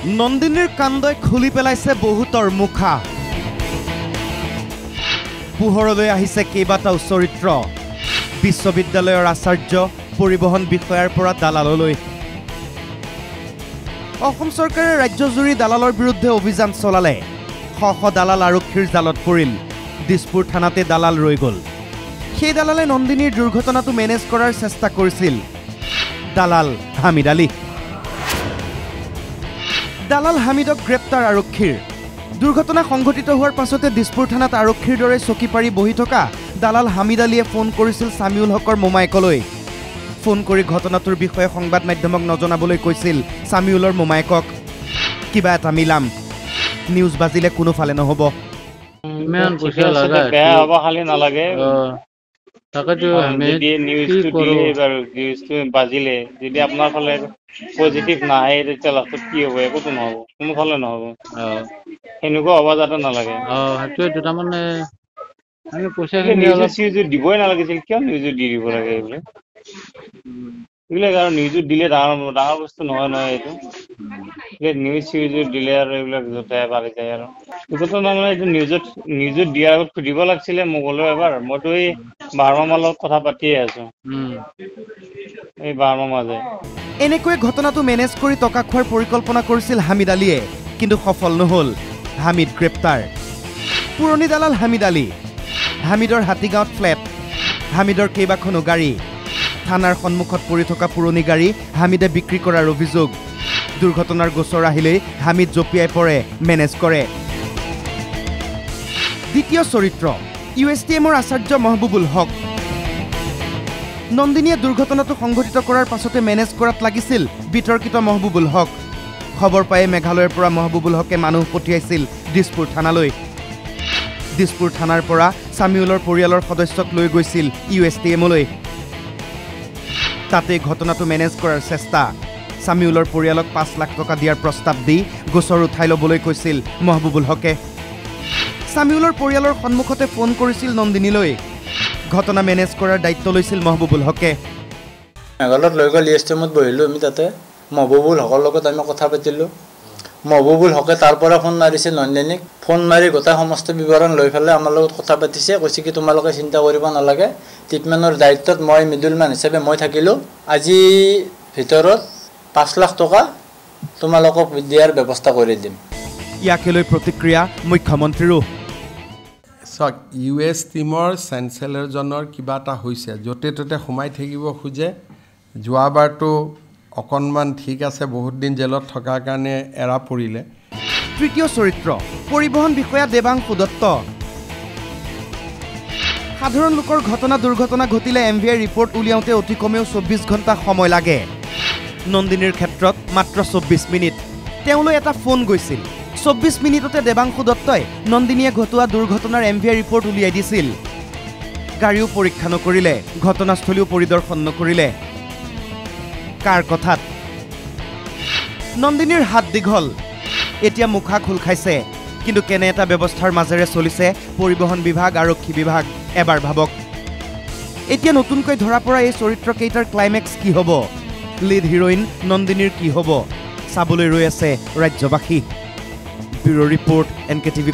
নন্দিনীৰ কাণ্ডই খুলি পেলাইছে বহুতৰ মুখা পোহৰলৈ আহিছে কেইবাটাও চৰিত্ৰ বিশ্ববিদ্যালয়ৰ আচাৰ্য পৰিবহন বিষয়াৰ পৰা দালাললৈ অসম চৰকাৰে ৰাজ্যজুৰি দালালৰ বিৰুদ্ধে অভিযান চলালে শ দালাল আৰক্ষীৰ জালত পৰিল দিছপুৰ থানাতে দালাল ৰৈ গ'ল সেই দালালে নন্দিনীৰ দুৰ্ঘটনাটো মেনেজ কৰাৰ চেষ্টা কৰিছিল দালাল হামিদ আলী দালাল হামিদক গ্ৰেপ্তাৰ আৰক্ষীৰ দুৰ্ঘটনা সংঘটিত হোৱাৰ পাছতে দিছপুৰ থানাত আৰক্ষীৰ দৰে চকী পাৰি বহি থকা দালাল হামিদ আলীয়ে ফোন কৰিছিল সামিউল হকৰ মোমাইকলৈ ফোন কৰি ঘটনাটোৰ বিষয়ে সংবাদ মাধ্যমক নজনাবলৈ কৈছিল সামিউলৰ মোমাইকক কিবা এটা মিলাম নিউজ বাজিলে কোনো ফালে নহব ইমান পইচা লাগা বেয়া হ'ব খালি নালাগে তাকেতো আমি নিউজটো দিলে এবাৰ নিউজটো বাজিলে যদি আপোনাৰ ফালে পজিটিভ নাহে তেতিয়া লাষ্টত কি হ'ব একোতো নহ'ব কোনো ফালে নহ'ব সেনেকুৱা হ'ব যাতে নালাগে সেইটোৱে তাৰমানে আমি পইচা নিউজ দিবই নালাগিছিল কিয় নিউজ দি দিব লাগে এইবিলাক এইবিলাক আৰু নিউজত দিলে ডাঙৰ বস্তু নহয় এইটো নিউজ চিউজত দিলে আৰু এইবিলাক য'তে পাৰি যায় আৰু এইটো তাৰমানে এইটো নিউজত দিয়াৰ আগত সুধিব লাগিছিলে মোক হ'লেও এবাৰ মইতো এই বাৰমামাৰ লগত কথা পাতিয়ে আছো এই বাৰমামা যে এনেকৈ ঘটনাটো মেনেজ কৰি টকা খোৱাৰ পৰিকল্পনা কৰিছিল হামিদ আলীয়ে কিন্তু সফল নহল হামিদ গ্ৰেপ্তাৰ পুৰণি দালাল হামিদ আলী হামিদৰ হাতীগাঁৱত ফ্লেট হামিদৰ কেইবাখনো গাড়ী থানাৰ সন্মুখত পৰি থকা পুৰণি গাড়ী হামিদে বিক্ৰী কৰাৰ অভিযোগ দুৰ্ঘটনাৰ গোচৰ আহিলেই হামিদ জপিয়াই পৰে মেনেজ কৰে দ্বিতীয় চৰিত্ৰ USTMৰ আচাৰ্য মহবুবুল হক নন্দিনীয়ে দুৰ্ঘটনাটো সংঘটিত কৰাৰ পাছতে মেনেজ কৰাত লাগিছিল বিতৰ্কিত মহবুবুল হক খবৰ পাই মেঘালয়ৰ পৰা মহবুবুল হকে মানুহ পঠিয়াইছিল দিছপুৰ থানালৈ দিছপুৰ থানাৰ পৰা সামিউলৰ পৰিয়ালৰ সদস্যক লৈ গৈছিল USTMলৈ তাতে ঘটনাটো মেনেজ কৰাৰ চেষ্টা সামিউলৰ পৰিয়ালক 5 লাখ টকা দিয়াৰ প্ৰস্তাৱ দি গোচৰ উঠাই ল'বলৈ কৈছিল মহবুবুল হকে সামিউলৰ পৰিয়ালৰ সন্মুখতে ফোন কৰিছিল নন্দিনীলৈ ঘটনা মেনেজ কৰাৰ দায়িত্ব লৈছিল মহবুবুল হকে মেঘালয়ত লৈ গ'ল USTMত বহিলোঁ আমি তাতে মহবুবুল হকৰ লগত আমি কথা পাতিলোঁ মহবুবুল হকে তাৰ পৰা ফোন মাৰিছিল নন্দিনীক ফোন মাৰি গোটেই সমস্ত বিৱৰণ লৈ পেলাই আমাৰ লগত কথা পাতিছে কৈছে কি তোমালোকে চিন্তা কৰিব নালাগে ট্ৰিটমেণ্টৰ দায়িত্বত মই মিডলমেন হিচাপে মই থাকিলোঁ আজি ভিতৰত 5 লাখ টকা তোমালোকক দিয়াৰ ব্যৱস্থা কৰি দিম ইয়াকে লৈ প্ৰতিক্ৰিয়া মুখ্যমন্ত্ৰীৰো চাওক USTMৰ চেঞ্চেলৰজনৰ কিবা এটা হৈছে য'তে ত'তে সোমাই থাকিব খোজে যোৱাবাৰটো অকণমান ঠিক আছে বহুত দিন জেলত থকাৰ কাৰণে এৰা পৰিলে তৃতীয় চৰিত্ৰ পৰিবহন বিষয়া দেৱাংশু দত্ত সাধাৰণ লোকৰ ঘটনা দুৰ্ঘটনা ঘটিলে MVI ৰিপৰ্ট উলিয়াওঁতে অতি কমেও 24 ঘণ্টা সময় লাগে নন্দিনীৰ ক্ষেত্ৰত মাত্ৰ 24 মিনিট তেওঁলৈ এটা ফোন গৈছিল 24 মিনিটতে দেৱাংশু দত্তই নন্দিনীয়ে ঘটোৱা দুৰ্ঘটনাৰ MVI ৰিপৰ্ট উলিয়াই দিছিল গাড়ীও পৰীক্ষা নকৰিলে ঘটনাস্থলীও পৰিদৰ্শন নকৰিলে কাৰ কথাত নন্দিনীৰ হাত দীঘল এতিয়া মুখা খোল খাইছে কিন্তু কেনে এটা ব্যৱস্থাৰ মাজেৰে চলিছে পৰিবহন বিভাগ আৰক্ষী বিভাগ এবাৰ ভাবক এতিয়া নতুনকৈ ধৰা পৰা এই চৰিত্ৰ কেইটাৰ ক্লাইমেক্স কি হ'ব লিড হিৰোইন নন্দিনীৰ কি হ'ব চাবলৈ ৰৈ আছে ৰাজ্যবাসী ব্যুৰ ৰিপৰ্ট NKTV+